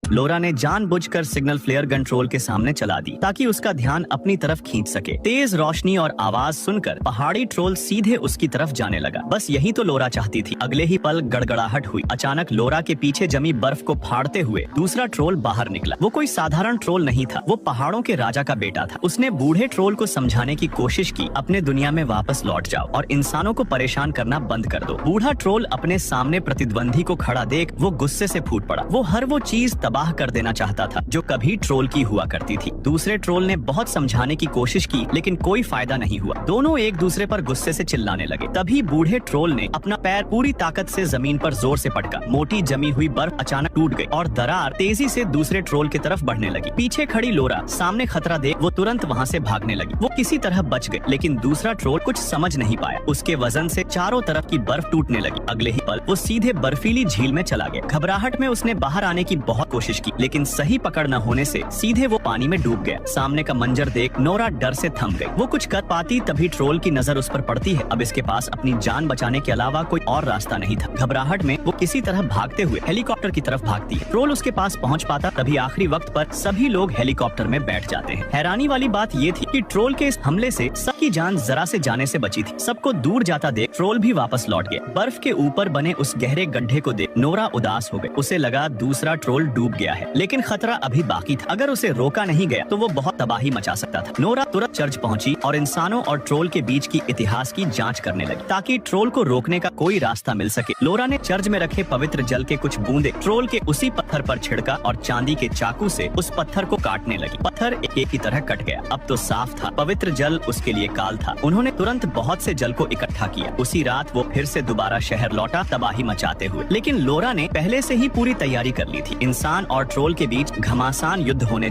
लोरा ने जानबूझकर signal flare gun troll के सामने चला दी ताकि उसका ध्यान अपनी तरफ खींच सके। तेज रोशनी और आवाज सुनकर पहाड़ी ट्रोल सीधे उसकी तरफ जाने लगा। बस यही तो लोरा चाहती थी। अगले ही पल गड़गड़ाहट हुई। अचानक लोरा के पीछे जमी बर्फ को फाड़ते हुए दूसरा ट्रोल बाहर निकला। वो कोई साधारण ट्रोल नहीं था, वो पहाड़ों के राजा का बेटा था। उसने बूढ़े ट्रोल को समझाने की कोशिश की, अपने दुनिया में वापस लौट जाओ और इंसानों को परेशान करना बंद कर दो। बूढ़ा ट्रोल अपने सामने प्रतिद्वंदी को खड़ा देख वो गुस्से से फूट पड़ा। वो हर वो चीज तबाह कर देना चाहता था जो कभी ट्रोल की हुआ करती थी। दूसरे ट्रोल ने बहुत समझाने की कोशिश की लेकिन कोई फायदा नहीं हुआ। दोनों एक दूसरे पर गुस्से से चिल्लाने लगे। तभी बूढ़े ट्रोल ने अपना पैर पूरी ताकत से जमीन पर जोर से पटका। मोटी जमी हुई बर्फ अचानक टूट गई और दरार तेजी से दूसरे ट्रोल की तरफ बढ़ने लगी। पीछे खड़ी लोरा सामने खतरा देख वो तुरंत वहाँ से भागने लगी। वो किसी तरह बच गई लेकिन दूसरा ट्रोल कुछ समझ नहीं पाया। उसके वजन से चारों तरफ की बर्फ टूटने लगी। अगले ही पल वो सीधे बर्फीली झील में चला गया। घबराहट में उसने बाहर आने की बहुत कोशिश की लेकिन सही पकड़ न होने से सीधे वो पानी में डूब गया। सामने का मंजर देख नोरा डर से थम गई। वो कुछ कर पाती तभी ट्रोल की नजर उस पर पड़ती है। अब इसके पास अपनी जान बचाने के अलावा कोई और रास्ता नहीं था। घबराहट में वो किसी तरह भागते हुए हेलीकॉप्टर की तरफ भागती है। ट्रोल उसके पास पहुंच पाता तभी आखिरी वक्त पर सभी लोग हेलीकॉप्टर में बैठ जाते हैं। हैरानी वाली बात ये थी कि ट्रोल के इस हमले से सबकी जान जरा से जाने से बची थी। सबको दूर जाता देख ट्रोल भी वापस लौट गया। बर्फ के ऊपर बने उस गहरे गड्ढे को देख नोरा उदास हो गई। उसे लगा दूसरा ट्रोल डूब गया है लेकिन खतरा अभी बाकी था। अगर उसे रोका नहीं गया तो वो बहुत तबाही मचा सकता था। नोरा तुरंत चर्च पहुंची और इंसानों और ट्रोल के बीच की इतिहास की जांच करने लगी ताकि ट्रोल को रोकने का कोई रास्ता मिल सके। लोरा ने चर्च में रखे पवित्र जल के कुछ बूंदे ट्रोल के उसी पत्थर पर छिड़का और चांदी के चाकू से उस पत्थर को काटने लगी। पत्थर एक की तरह कट गया। अब तो साफ था, पवित्र जल उसके लिए काल था। उन्होंने तुरंत बहुत से जल को इकट्ठा किया। उसी रात वो फिर से दोबारा शहर लौटा तबाही मचाते हुए। लेकिन लोरा ने पहले से ही पूरी तैयारी कर ली थी। इंसान और ट्रोल के बीच घमासान युद्ध होने